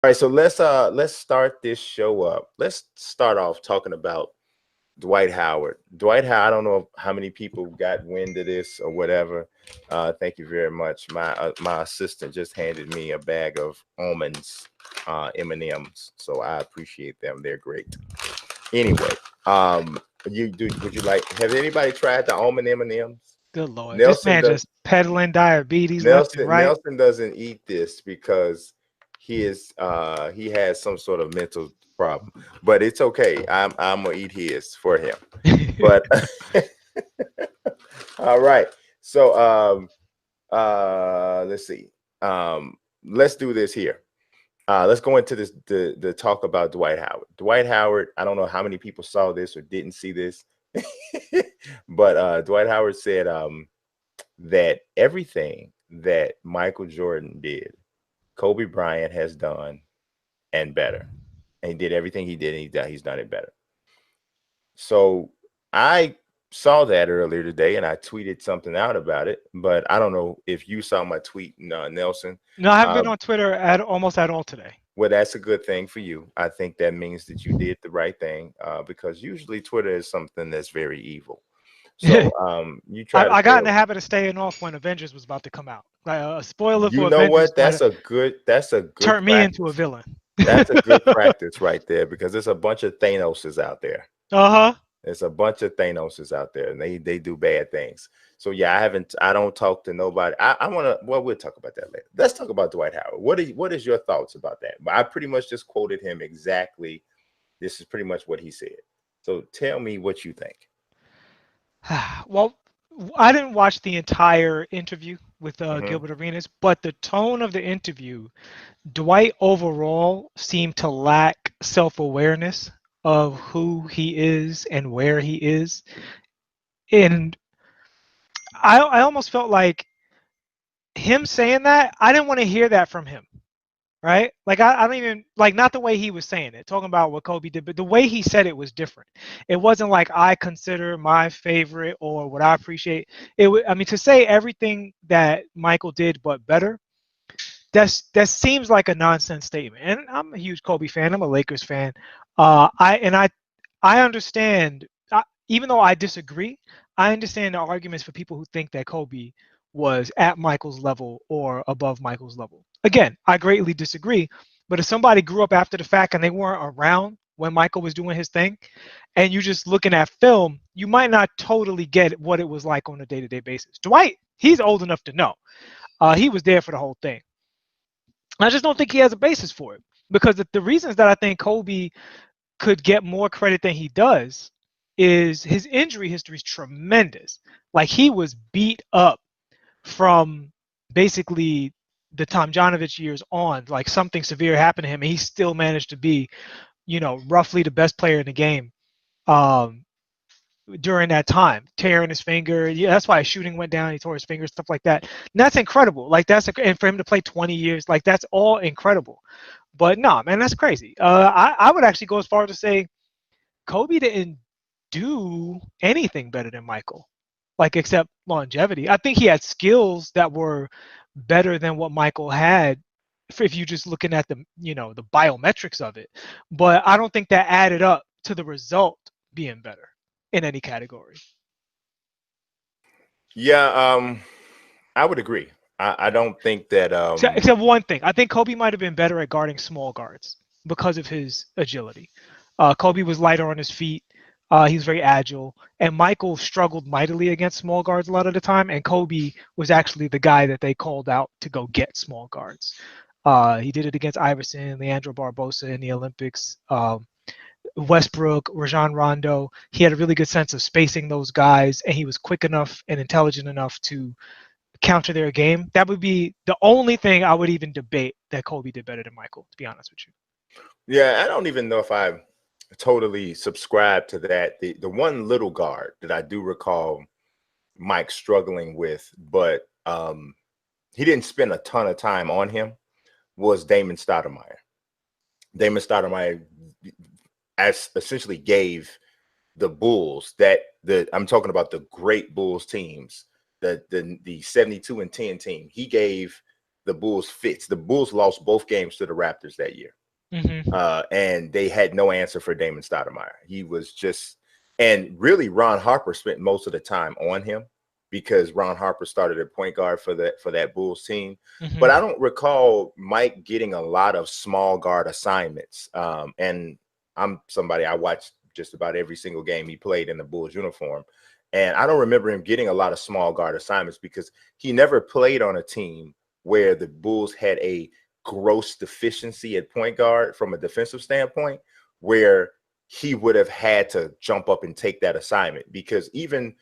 All right, so let's start this show up. Let's start off talking about Dwight Howard. Dwight Howard, I don't know how many people got wind of this or whatever. Thank you very much. My assistant just handed me a bag of almonds, M&Ms, so I appreciate them. They're great. Anyway, would you like, have anybody tried the almond M&Ms? Good Lord. This Nelson man does just peddling diabetes left and Nelson right. Nelson doesn't eat this because he has some sort of mental problem. But it's okay. I'm gonna eat his for him. But all right. So let's see. Let's do this here. Let's go into this the talk about Dwight Howard. Dwight Howard, I don't know how many people saw this or didn't see this, but Dwight Howard said that everything that Michael Jordan did, Kobe Bryant has done and better. And he did everything he did, and he's done it better. So I saw that earlier today, and I tweeted something out about it. But I don't know if you saw my tweet, Nelson. No, I haven't been on Twitter almost at all today. Well, that's a good thing for you. I think that means that you did the right thing, because usually Twitter is something that's very evil. So you try to I stay got in the away. habit of staying off when Avengers was about to come out. Like a spoiler You for know Avengers what? might have That's a good turned me into a practice. villain. That's a good practice right there, because there's a bunch of Thanoses out there. Uh-huh. There's a bunch of Thanoses out there, and they do bad things. So yeah, I don't talk to nobody. I want to. Well, we'll talk about that later. Let's talk about Dwight Howard. What is your thoughts about that? I pretty much just quoted him exactly. This is pretty much what he said. So tell me what you think. Well, I didn't watch the entire interview with Hmm. Gilbert Arenas, but the tone of the interview, Dwight overall seemed to lack self-awareness of who he is and where he is. And I almost felt like him saying that, I didn't want to hear that from him. Right? Like I don't even like not the way he was saying it, talking about what Kobe did, but the way he said it was different. It wasn't like I consider my favorite or what I appreciate. I mean, to say everything that Michael did but better, that seems like a nonsense statement. And I'm a huge Kobe fan. I'm a Lakers fan. I understand. Even though I disagree, I understand the arguments for people who think that Kobe was at Michael's level or above Michael's level. Again, I greatly disagree. But if somebody grew up after the fact and they weren't around when Michael was doing his thing, and you're just looking at film, you might not totally get what it was like on a day-to-day basis. Dwight, he's old enough to know. He was there for the whole thing. I just don't think he has a basis for it, because the reasons that I think Kobe could get more credit than he does is his injury history is tremendous. Like he was beat up from basically the Tomjanovich years on. Like something severe happened to him, and he still managed to be, roughly the best player in the game um, during that time, tearing his finger. Yeah, that's why his shooting went down. He tore his finger, stuff like that. And that's incredible. Like and for him to play 20 years, like that's all incredible. But no, man, that's crazy. I would actually go as far as to say Kobe didn't do anything better than Michael, like except longevity. I think he had skills that were better than what Michael had if you're just looking at the biometrics of it. But I don't think that added up to the result being better in any category. Yeah, I would agree. I don't think that Except one thing. I think Kobe might have been better at guarding small guards because of his agility. Kobe was lighter on his feet. He was very agile. And Michael struggled mightily against small guards a lot of the time. And Kobe was actually the guy that they called out to go get small guards. He did it against Iverson, Leandro Barbosa in the Olympics, Westbrook, Rajon Rondo. He had a really good sense of spacing those guys, and he was quick enough and intelligent enough to counter their game. That would be the only thing I would even debate that Kobe did better than Michael, to be honest with you. yeah, I don't even know if I totally subscribe to that. The one little guard that I do recall Mike struggling with, but he didn't spend a ton of time on him, was Damon Stoudemire. Damon Stoudemire essentially gave the Bulls I'm talking about the great Bulls teams, the 72-10 team. He gave the Bulls fits. The Bulls lost both games to the Raptors that year. And they had no answer for Damon Stoudemire. He was just, and really Ron Harper spent most of the time on him because Ron Harper started at point guard for that Bulls team. But I don't recall Mike getting a lot of small guard assignments. And I'm somebody, I watched just about every single game he played in the Bulls uniform. And I don't remember him getting a lot of small guard assignments because he never played on a team where the Bulls had a gross deficiency at point guard from a defensive standpoint, where he would have had to jump up and take that assignment. Because even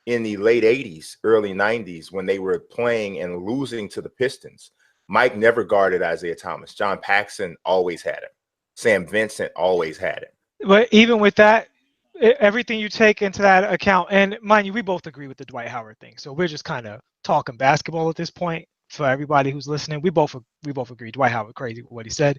in the late 80s, early 90s, when they were playing and losing to the Pistons, Mike never guarded Isaiah Thomas. John Paxson always had him. Sam Vincent always had him. But even with that, everything you take into that account, and mind you, we both agree with the Dwight Howard thing. So we're just kind of talking basketball at this point. For everybody who's listening, we both agree. Dwight Howard crazy with what he said,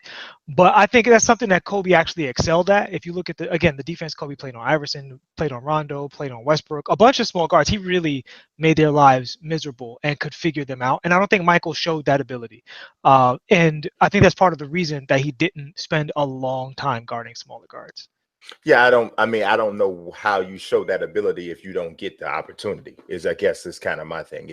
but I think that's something that Kobe actually excelled at. If you look at the defense Kobe played on Iverson, played on Rondo, played on Westbrook, a bunch of small guards. He really made their lives miserable and could figure them out. And I don't think Michael showed that ability. And I think that's part of the reason that he didn't spend a long time guarding smaller guards. Yeah, I don't know how you show that ability if you don't get the opportunity. I guess is kind of my thing.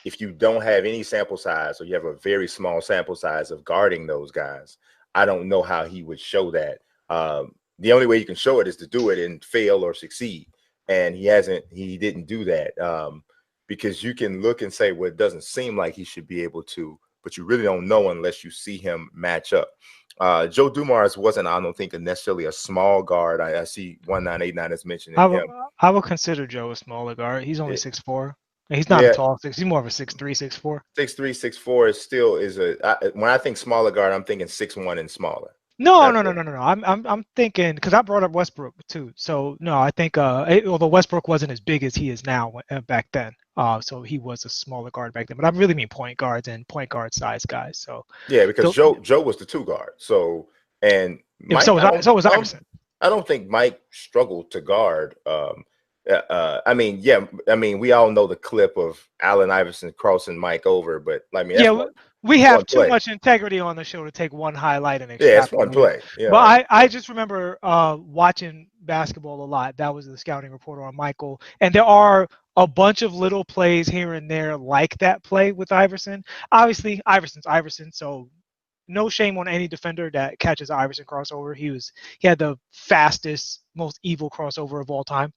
If you don't have any sample size, or you have a very small sample size of guarding those guys, I don't know how he would show that. The only way you can show it is to do it and fail or succeed. And he didn't do that, because you can look and say, well, it doesn't seem like he should be able to, but you really don't know unless you see him match up. Joe Dumars wasn't, I don't think, necessarily a small guard. I see 1989 is mentioned. I would consider Joe a smaller guard. He's only 6'4". He's not a tall 6. He's more of a 6'3", 6'4". 6'3", 6'4" is still when I think smaller guard, I'm thinking 6'1" and smaller. No. I'm thinking, because I brought up Westbrook too. So no, I think although Westbrook wasn't as big as he is now back then, so he was a smaller guard back then. But I really mean point guards and point guard size guys. So yeah, because Joe was the 2 guard. So and Mike, so was Iverson. I don't think Mike struggled to guard. We all know the clip of Allen Iverson crossing Mike over, but we have too much integrity on the show to take one highlight and extrapolate. Yeah, it's one play. Yeah. But I just remember watching basketball a lot. That was the scouting reporter on Michael, and there are a bunch of little plays here and there like that play with Iverson. Obviously, Iverson's Iverson, so no shame on any defender that catches Iverson crossover. He had the fastest, most evil crossover of all time.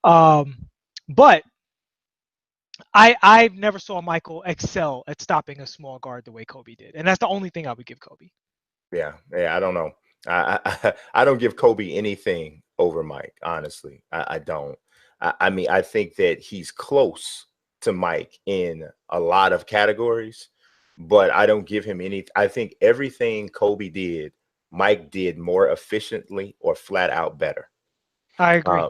But I never saw Michael excel at stopping a small guard the way Kobe did, and that's the only thing I would give Kobe. Yeah, I don't know. I don't give Kobe anything over Mike, honestly. I don't. I think that he's close to Mike in a lot of categories, but I don't give him any. I think everything Kobe did, Mike did more efficiently or flat out better. I agree.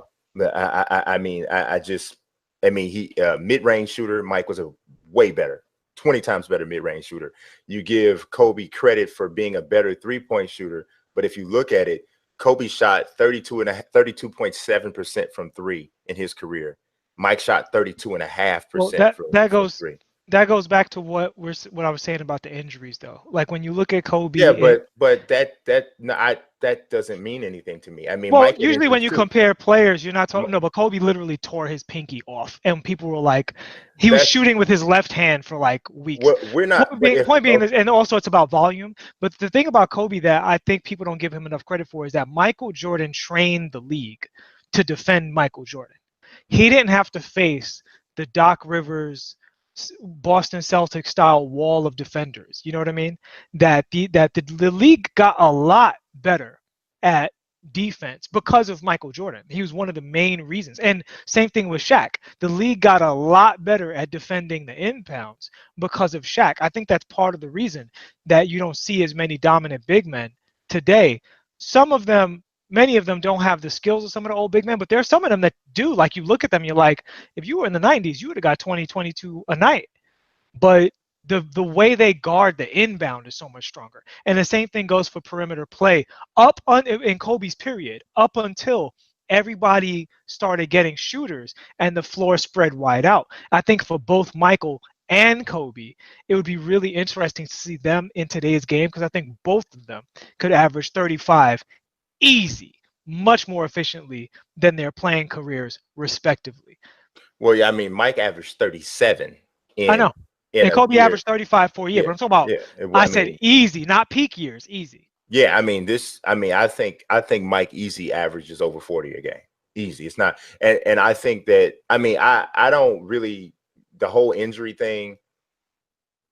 He mid-range shooter. Mike was a way better, 20 times better mid-range shooter. You give Kobe credit for being a better three-point shooter, but if you look at it, Kobe shot 32.7% from 3 in his career. Mike shot 32.5% from 3. That goes back to what I was saying about the injuries, though. Like when you look at Kobe. Yeah, but that doesn't mean anything to me. I mean, well, usually when you compare players, you're not talking. No, but Kobe literally tore his pinky off, and people were like, he was shooting with his left hand for like weeks. We're not. Point being, and also it's about volume. But the thing about Kobe that I think people don't give him enough credit for is that Michael Jordan trained the league to defend Michael Jordan. He didn't have to face the Doc Rivers, Boston Celtics style wall of defenders. You know what I mean? That the league got a lot better at defense because of Michael Jordan. He was one of the main reasons. And same thing with Shaq. The league got a lot better at defending the inbounds because of Shaq. I think that's part of the reason that you don't see as many dominant big men today. Many of them don't have the skills of some of the old big men, but there are some of them that do. Like, you look at them, you're like, if you were in the 90s, you would have got 20, 22 a night. But the way they guard the inbound is so much stronger. And the same thing goes for perimeter play. In Kobe's period, up until everybody started getting shooters and the floor spread wide out. I think for both Michael and Kobe, it would be really interesting to see them in today's game, because I think both of them could average 35 easy, much more efficiently than their playing careers respectively. Well, yeah, I mean, Mike averaged 37 I in know. in And a Kobe year. averaged 35 for a year, Yeah, but I'm talking about, yeah. I I said mean, easy, not peak years, easy. yeah. I mean, this. I mean, I think Mike easy averages over 40 a game. Easy. It's not. And I think that. I mean, I don't really the whole injury thing.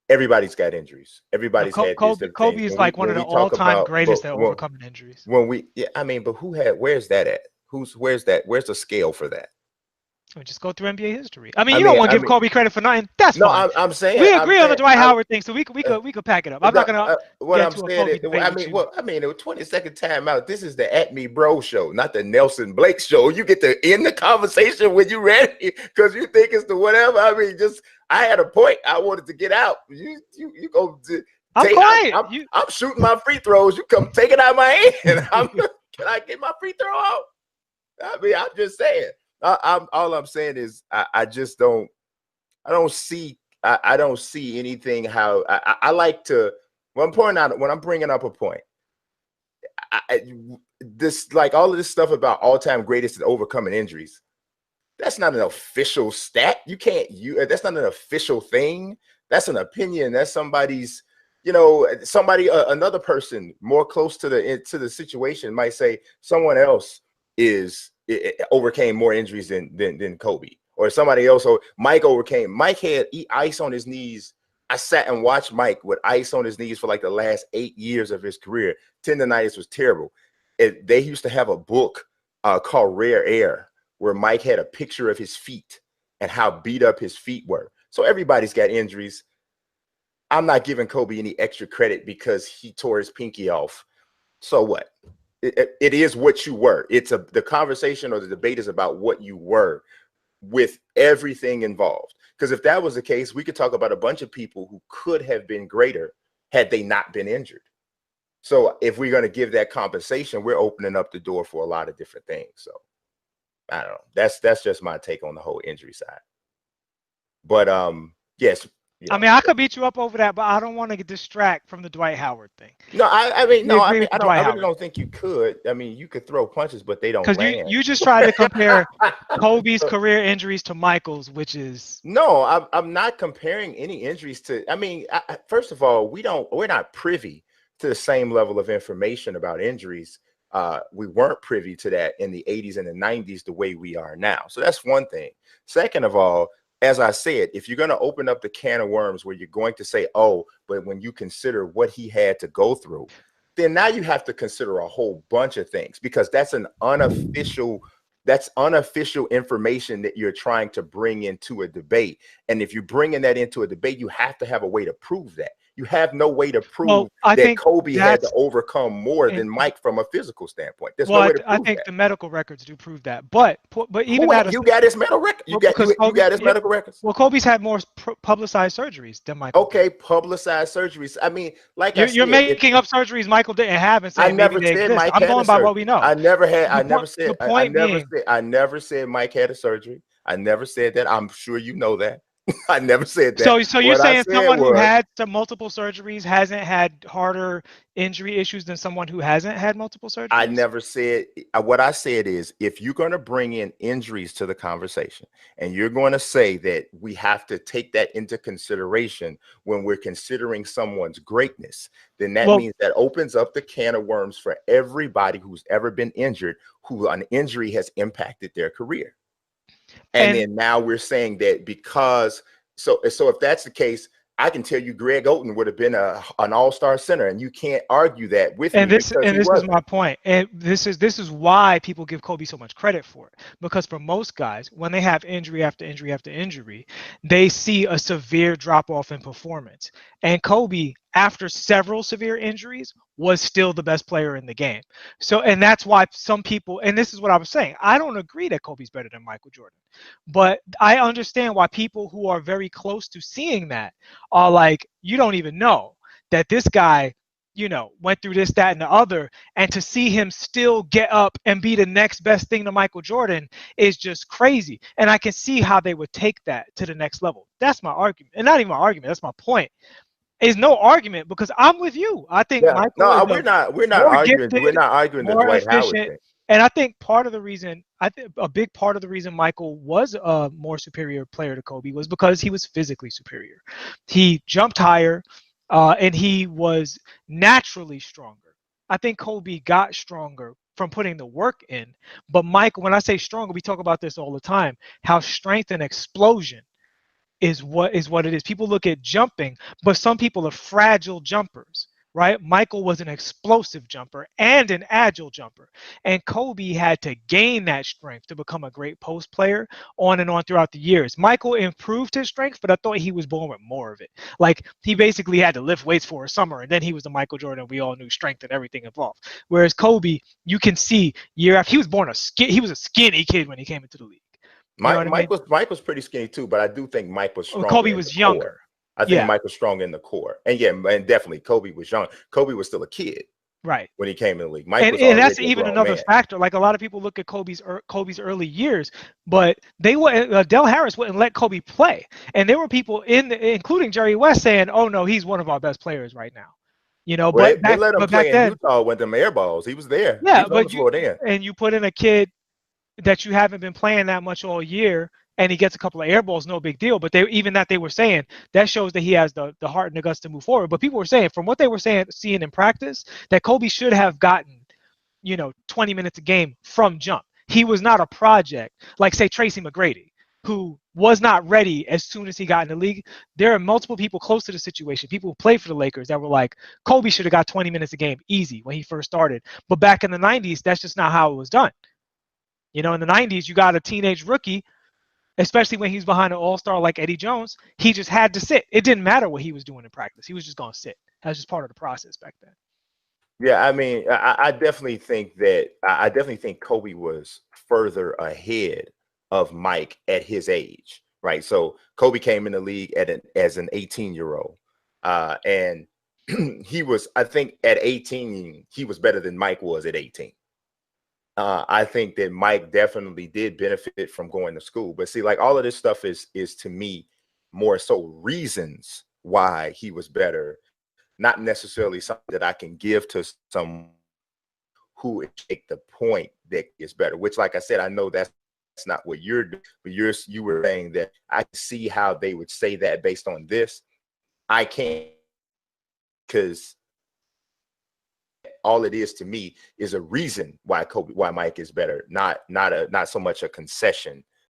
Everybody's got injuries. No, Everybody's had these different things. Kobe is When we like one when of the we talk all-time about, greatest but at overcoming injuries. when we, yeah, I mean, but where's that at? Where's that? Where's the scale for that? Just go through NBA history. I mean, I you don't mean, want to I give mean, Kobe credit for nothing. That's no, fine. I'm saying, We agree on the Dwight Howard thing, so we could pack it up. I'm not gonna what get I'm into a saying Kobe is, debate I with mean, you. well, I mean, it was 22nd time out. This is the At Me Bro show, not the Nelson Blake show. You get to end the conversation when you're ready because you think it's the whatever. I mean, just I had a point I wanted to get out. You go to I'm take. quiet. I'm shooting my free throws. You come take it out of my hand. Can I get my free throw out? I mean, I'm just saying. I'm all I'm saying is I just don't. I don't see. I don't see anything. How I like to when I'm bringing up a point. This like all of this stuff about all-time greatest and overcoming injuries. That's not an official stat. You can't. That's not an official thing. That's an opinion. That's somebody's. Somebody, another person more close to the situation might say someone else overcame more injuries than Kobe, or somebody else. Or Mike had ice on his knees. I sat and watched Mike with ice on his knees for like the last 8 years of his career. Tendonitis was terrible. They used to have a book called Rare Air, where Mike had a picture of his feet and how beat up his feet were. So everybody's got injuries. I'm not giving Kobe any extra credit because he tore his pinky off. So what? It is what you were. The conversation or the debate is about what you were with everything involved. Because if that was the case, we could talk about a bunch of people who could have been greater had they not been injured. So if we're going to give that compensation, we're opening up the door for a lot of different things. So I don't know. That's just my take on the whole injury side. But yes. I mean, I could beat you up over that, but I don't want to distract from the Dwight Howard thing. No, I mean, no, I mean, I really Howard. Don't think you could. I mean, you could throw punches, but they don't land. Because you just tried to compare Kobe's career injuries to Michael's, which is no. I'm not comparing any injuries to. I mean, first of all, we're not privy to the same level of information about injuries. We weren't privy to that in the 80s and the 90s the way we are now. So that's one thing. Second of all, as I said, if you're going to open up the can of worms where you're going to say, oh, but when you consider what he had to go through, then now you have to consider a whole bunch of things, because that's unofficial information that you're trying to bring into a debate. And if you're bringing that into a debate, you have to have a way to prove that. You have no way to prove that Kobe had to overcome more than Mike from a physical standpoint. There's no way to prove I think that. the medical records do prove that. But even that, you got his medical record. You got his medical records. Well, Kobe's had more publicized surgeries than Michael. Okay, publicized surgeries. I mean, like you're making up surgeries Michael didn't have and saying maybe they exist. I'm going by what we know. I never said Mike had a surgery. I never said that. I'm sure you know that. I never said that. So you're saying someone who had multiple surgeries hasn't had harder injury issues than someone who hasn't had multiple surgeries? I never said. What I said is, if you're going to bring in injuries to the conversation and you're going to say that we have to take that into consideration when we're considering someone's greatness, then that means that opens up the can of worms for everybody who's ever been injured, who an injury has impacted their career. And then now we're saying that because so if that's the case, I can tell you Greg Oden would have been an all-star center, and you can't argue that with me. This is my point. And this is why people give Kobe so much credit for it. Because for most guys, when they have injury after injury after injury, they see a severe drop-off in performance. And Kobe, after several severe injuries, was still the best player in the game. So, and that's why some people, and this is what I was saying, I don't agree that Kobe's better than Michael Jordan, but I understand why people who are very close to seeing that are like, you don't even know that this guy you know, went through this, that, and the other, and to see him still get up and be the next best thing to Michael Jordan is just crazy. And I can see how they would take that to the next level. That's my argument. And not even my argument, that's my point. Is no argument, because I'm with you. I think Yeah, Michael is no, a we're not more arguing. We're gifted, not arguing the more Dwight Howard efficient. thing. And I think part of the reason, I think a big part of the reason Michael was a more superior player to Kobe was because he was physically superior. He jumped higher, and he was naturally stronger. I think Kobe got stronger from putting the work in. But Michael, when I say stronger, we talk about this all the time, how strength and explosion is what it is. People look at jumping, but some people are fragile jumpers, right? Michael was an explosive jumper and an agile jumper, and Kobe had to gain that strength to become a great post player on and on throughout the years. Michael improved his strength, but I thought he was born with more of it. Like, he basically had to lift weights for a summer, and then he was the Michael Jordan we all knew, strength and everything involved. Whereas Kobe, you can see year after, he was a skinny kid when he came into the league. You know what I mean? Mike was pretty skinny too, but I do think Mike was stronger Kobe in the was core. younger. I think Yeah. Mike was strong in the core, and yeah, and definitely Kobe was young. Kobe was still a kid, right, when he came in the league. Mike and was already that's a even grown another man. factor. Like, a lot of people look at Kobe's early years, but they wouldn't. Del Harris wouldn't let Kobe play, and there were people including Jerry West, saying, "Oh no, he's one of our best players right now." You know, Well, but they let him back play in then, Utah with them air balls. He was there. He yeah, was on the but floor then. you put in a kid that you haven't been playing that much all year, and he gets a couple of air balls, no big deal. But they were saying that shows that he has the heart and the guts to move forward. But people were saying, from what they were seeing in practice, that Kobe should have gotten, 20 minutes a game from jump. He was not a project like, say, Tracy McGrady, who was not ready as soon as he got in the league. There are multiple people close to the situation, people who played for the Lakers, that were like, Kobe should have got 20 minutes a game easy when he first started. But back in the 90s, that's just not how it was done. In the 90s, you got a teenage rookie, especially when he's behind an all-star like Eddie Jones, he just had to sit. It didn't matter what he was doing in practice. He was just going to sit. That was just part of the process back then. Yeah, I mean, I definitely think that I definitely think Kobe was further ahead of Mike at his age, right? So Kobe came in the league as an 18-year-old, and he was, I think, at 18, he was better than Mike was at 18. I think that Mike definitely did benefit from going to school, but see, like, all of this stuff is to me more so reasons why he was better, not necessarily something that I can give to some who take the point that is better, which, like I said, I know that's not what you're doing, but you were saying that I see how they would say that based on this. I can't, because all it is to me is a reason why Mike is better, not so much a concession